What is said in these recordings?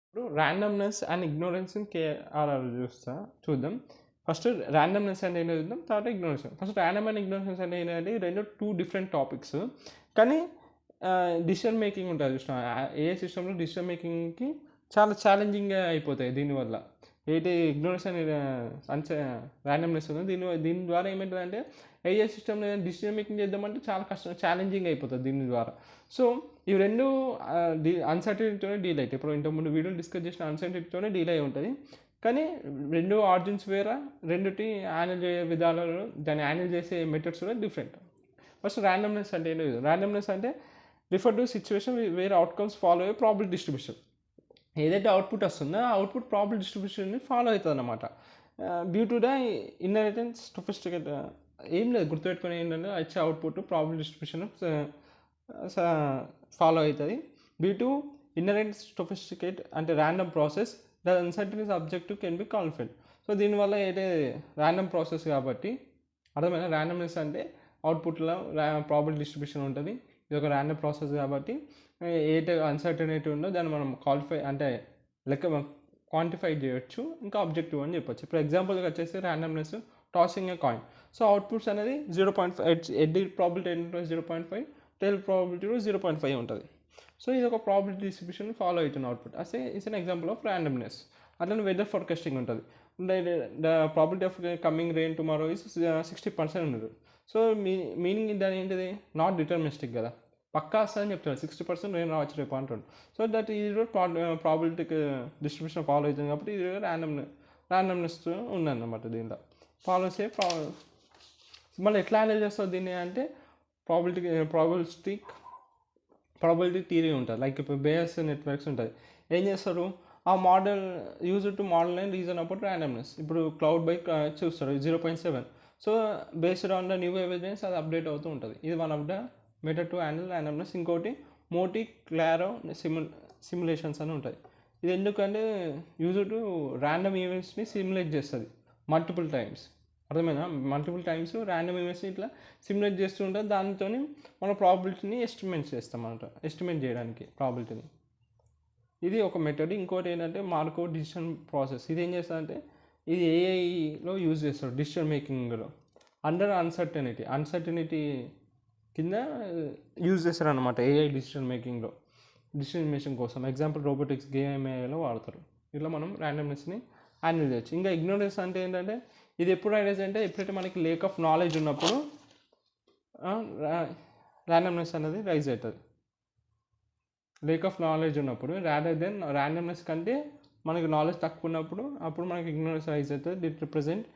ఇప్పుడు randomness and ignorance in KRR చూద్దాం. First randomness అంటే ఏంటో చూద్దాం. తర్వాత ignorance. First random and ignorance అంటే ఏంటంటే ఈ రెండు 2 డిఫరెంట్ టాపిక్స్. కానీ డిసిషన్ మేకింగ్ ఉంటుంది చూసినావా? ఏఐ సిస్టమ్‌లో డిసిషన్ మేకింగ్‌కి చాలా ఛాలెంజింగ్‌గా అయిపోతాయి దీనివల్ల. ఏంటి ఇగ్నోరెన్స్ అనే ర్యాండమ్‌నెస్ ఉంది. దీని ద్వారా ఏమైతుందంటే ఏఐ సిస్టమ్‌లో డిసిషన్ మేకింగ్ చేద్దామంటే చాలా కష్టం, ఛాలెంజింగ్ అయిపోతుంది దీని ద్వారా. సో ఇవి రెండు అన్సర్టనిటీతోనే డీల్ అవుతాయి. ఇప్పుడు ఇంతకుముందు వీడియోలో డిస్కస్ చేసిన అన్సర్టనిటీతోనే డీల్ అయి ఉంటుంది. కానీ రెండు ఆర్జిన్స్ వేరే, రెండుటి హ్యాండిల్ చేసే విధానాలు, దాన్ని హ్యాండిల్ చేసే మెథడ్స్ కూడా డిఫరెంట్. ఫస్ట్ ర్యాండమ్నెస్ అంటే ఏంటో ర్యాండమ్నెస్ అంటే refer to situation where outcomes follow అయ్యే ప్రాబిలిటీ డిస్ట్రిబ్యూషన్. ఏదైతే అవుట్పుట్ వస్తుందో ఆ అవుట్పుట్ ప్రాబిలిటీ డిస్ట్రిబ్యూషన్ని ఫాలో అవుతుంది అన్నమాట. Due to the inheritance sophisticate. ఏం లేదు, గుర్తుపెట్టుకుని ఏంటంటే వచ్చే అవుట్పుట్ ప్రాబిలిటీ డిస్ట్రిబ్యూషన్ ఫాలో అవుతుంది. డ్యూ టు ఇన్నరెంట్ సొఫిస్టికేట్ అంటే random process the uncertain subject can be confident. So దీనివల్ల అయితే ర్యాండమ్ ప్రాసెస్ కాబట్టి అర్థమైన ర్యాండమ్నెస్ అంటే అవుట్పుట్లో ప్రాబిలిటీ డిస్ట్రిబ్యూషన్ ఉంటుంది. ఇది ఒక ర్యాండమ్ ప్రాసెస్ కాబట్టి ఏదైతే అన్సర్టనిటీ ఉందో దాన్ని మనం క్వాంటిఫై చేయొచ్చు, ఇంకా ఆబ్జెక్టివ్ అని చెప్పొచ్చు. ఇప్పుడు ఎగ్జాంపుల్గా వచ్చేసి ర్యాండమ్నెస్ టాసింగ్ ఏ కాయిన్. సో అవుట్పుట్స్ అనేది 0.5, ఎడ్డి ప్రాబిలిటీ ఏంటంటే 0.5, టెల్ ప్రాబిలిటీ 0.5 ఉంటుంది. సో ఇది ఒక ప్రాబిలిటీ డిస్ట్రిబ్యూషన్ ఫాలో అవుతున్న అవుట్పుట్. అసే it's an example of randomness. అట్లనే వెదర్ ఫోర్కాస్టింగ్ ఉంటుంది. The probability of coming rain tomorrow is 60% ఉండదు. సో మీనింగ్ దాని ఏంటిది, నాట్ డిటర్మినిస్టిక్ కదా, పక్కా వస్తుందని చెప్తాడు. 60% రెయిన్ రావచ్చు రేపు అంటాడు. సో దట్ ఇది ప్రాబిలిటీ డిస్ట్రిబ్యూషన్ ఫాలో అవుతుంది కాబట్టి ఇది ర్యాండమ్నెస్ ఉందన్నమాట దీంట్లో ఫాలో చేసే మళ్ళీ ఎట్లా హ్యాండిల్ చేస్తుంది దీన్ని అంటే ప్రాబిలిటీ థియరీ ఉంటుంది. లైక్ ఇప్పుడు బేస్ నెట్వర్క్స్ ఉంటుంది. ఏం చేస్తారు, ఆ model use to model and reason about randomness. ఇప్పుడు క్లౌడ్ బై చూస్తారు 0.7. So based on the new evidence అది అప్డేట్ అవుతూ ఉంటుంది. ఇది one of the method to handle randomness. ఇంకోటి మోటీ క్లారో సిమ్యులేషన్స్ అని ఉంటుంది. ఇది ఎందుకంటే యూజ్ టు ర్యాండమ్ ఈవెంట్స్ని సిమ్యులేట్ చేస్తుంది మల్టిపుల్ టైమ్స్. అర్థమైనా, మల్టిపుల్ టైమ్స్ ర్యాండమ్ ఈవెంట్స్ని ఇట్లా సిమ్యులేట్ చేస్తూ ఉంటుంది. దానితో మన ప్రాబిలిటీని ఎస్టిమేట్ చేస్తాం అన్నమాట, ఎస్టిమేట్ చేయడానికి ప్రాబిలిటీని. ఇది ఒక మెథడ్. ఇంకోటి ఏంటంటే మార్కో డిసిషన్ ప్రాసెస్. ఇది ఏం చేస్తుందంటే ఇది ఏఐలో యూజ్ చేస్తారు డిసిషన్ మేకింగ్లో అండర్ అన్సర్టనిటీ కింద యూజ్ చేస్తారు అనమాట. ఏఐ డిసిషన్ మేకింగ్ కోసం ఎగ్జాంపుల్ రోబోటిక్స్ గేమ్ఐలో వాడతారు. ఇట్లా మనం ర్యాండమ్నెస్ని హ్యాండిల్ చేయొచ్చు. ఇంకా ఇగ్నోరెన్స్ అంటే ఏంటంటే ఇది ఎప్పుడు రైజ్ అంటే ఎప్పుడైతే మనకి లేక్ ఆఫ్ నాలెడ్జ్ ఉన్నప్పుడు ర్యాండమ్నెస్ అనేది రైజ్ అవుతుంది. లేక్ ఆఫ్ నాలెడ్జ్ ఉన్నప్పుడు రాదర్ దెన్ ర్యాండమ్నెస్ కంటే మనకి నాలెడ్జ్ తక్కువ ఉన్నప్పుడు అప్పుడు మనకి ఇగ్నోరెన్స్ రైజ్ అవుతుంది. దిట్ రిప్రజెంట్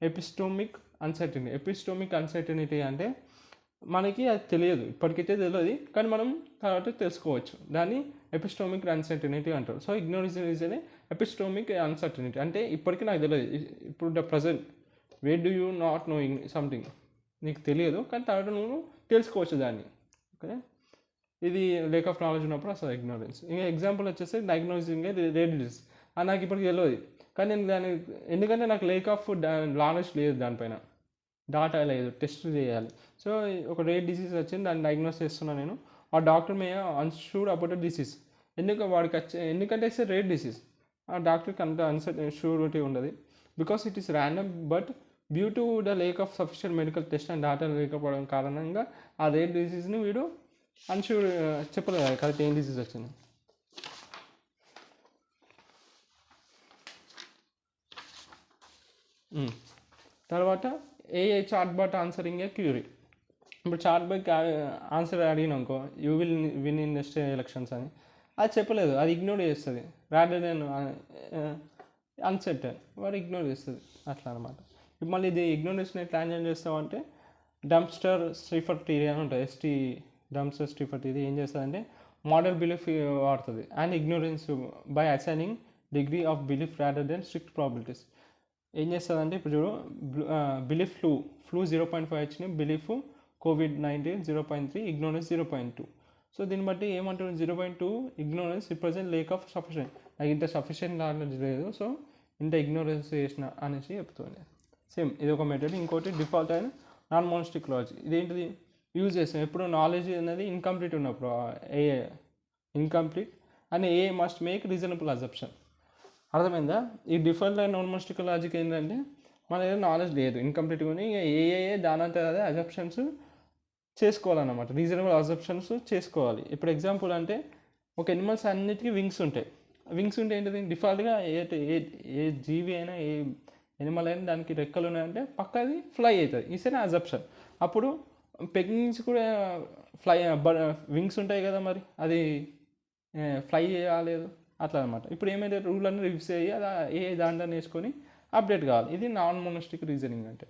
ఎపిస్టోమిక్ అన్సర్టనిటీ అంటే మనకి అది తెలియదు, ఇప్పటికైతే తెలియదు, కానీ మనం తర్వాత తెలుసుకోవచ్చు. దాన్ని ఎపిస్టోమిక్ అన్సర్టనిటీ అంటారు. సో ఇగ్నోరెన్స్ ఈజ్ అనే ఎపిస్టోమిక్ అన్సర్టనిటీ అంటే ఇప్పటికీ నాకు తెలియదు, ఇప్పుడు the present where do you not knowing something, నీకు తెలియదు కానీ తర్వాత నువ్వు తెలుసుకోవచ్చు దాన్ని. ఓకే, ఇది లేక్ ఆఫ్ నాలెడ్జ్ ఉన్నప్పుడు అసలు ఇగ్నోరెన్స్. ఇంకా ఎగ్జాంపుల్ వచ్చేసి డయాగ్నోజింగ్ రేర్ డిసీజ్. అది నాకు ఇప్పటికి తెలియదు కానీ నేను దాన్ని, ఎందుకంటే నాకు లేక్ ఆఫ్ నాలెడ్జ్ లేదు, దానిపైన డాటా లేదు, టెస్ట్ చేయాలి. సో ఒక రేర్ డిసీజ్ వచ్చింది, దాన్ని డయాగ్నోస్ చేస్తున్నాను నేను. ఆ doctor May unsure about disease. ఎందుకంటే ఇట్స్ రేర్ డిసీజ్. ఆ డాక్టర్కి అంత షూరిటీ ఉండదు because it is random. But due to the lake of sufficient medical test and data లేకపోవడం కారణంగా ఆ రేర్ డిసీజ్ని వీడు అన్షూర్ చెప్పలేదు కరెక్ట్ ఏం డిసీజ్ వచ్చింది. తర్వాత AI chat bot answering a query. ఇప్పుడు చాట్ బాట్ ఆన్సర్ అడిగినానుకో you will win in next elections అని, అది చెప్పలేదు, అది ఇగ్నోర్ చేస్తుంది. రాదర్ దెన్ అన్సెర్టన్ వాడు ఇగ్నోర్ చేస్తుంది అట్లా అనమాట. ఇప్పుడు మళ్ళీ ఇది ఇగ్నోరెన్స్ని ఎట్లా హ్యాండిల్ చేస్తామంటే డంప్స్టర్ స్ట్రీఫర్ థియరీ అని ఉంటుంది. డంప్స్టర్ స్ట్రీఫర్ థియరీ ఏం చేస్తుందంటే మోడల్ బిలీఫ్ వాడుతుంది and ignorance by assigning degree of belief rather than strict probabilities. ఏం చేస్తుందంటే ఇప్పుడు చూడు, బిలీఫ్ ఫ్లూ 0.5 వచ్చిన, బిలీఫ్ COVID-19 0.3, ఇగ్నోరెన్స్ 0.2. సో దీన్ని బట్టి ఏమంటారు, 0.2 ignorance represent lake of sufficient, నాకు ఇంత సఫిషియెంట్ నాలెడ్జ్ లేదు సో ఇంత ఇగ్నోరెన్స్ చేసిన అనేసి చెప్తుంది. సేమ్ ఇది ఒక మెథడ్. ఇంకోటి డిఫాల్ట్ అయిన నాన్ మోనస్టిక్ లాజిక్. ఇదేంటిది యూజ్ చేస్తాం ఎప్పుడు నాలెడ్జ్ అనేది ఇన్కంప్లీట్ ఉన్నప్పుడు, incomplete and a must make reasonable assumption. అర్థమైందా? ఈ డిఫరెంట్ అండ్ నాన్ లాజిక్ ఏంటంటే మన దగ్గర నాలెడ్జ్ లేదు, ఇన్కంప్లీట్గా ఉంది, ఇక ఏ దానంతా అదే అజంప్షన్స్ చేసుకోవాలన్నమాట, రీజనబుల్ అజంప్షన్స్ చేసుకోవాలి. ఇప్పుడు ఎగ్జాంపుల్ అంటే ఒక ఎనిమల్స్ అన్నిటికీ వింగ్స్ ఉంటాయి. వింగ్స్ ఉంటే ఏంటిది, డిఫాల్ట్గా ఏ జీవి అయినా ఏ ఎనిమల్ అయినా దానికి రెక్కలు ఉన్నాయంటే పక్క అది ఫ్లై అవుతుంది, ఈసారి అజంప్షన్. అప్పుడు పెంగ్విన్స్ కూడా వింగ్స్ ఉంటాయి కదా, మరి అది ఫ్లై చేయలేదు అట్లా అనమాట. ఇప్పుడు ఏమైతే రూల్ అన్ని రివ్యూస్ అయ్యి అది ఏ దాంట్లో వేసుకొని అప్డేట్ కావాలి. ఇది నాన్ మోనోస్టిక్ రీజనింగ్ అంటే.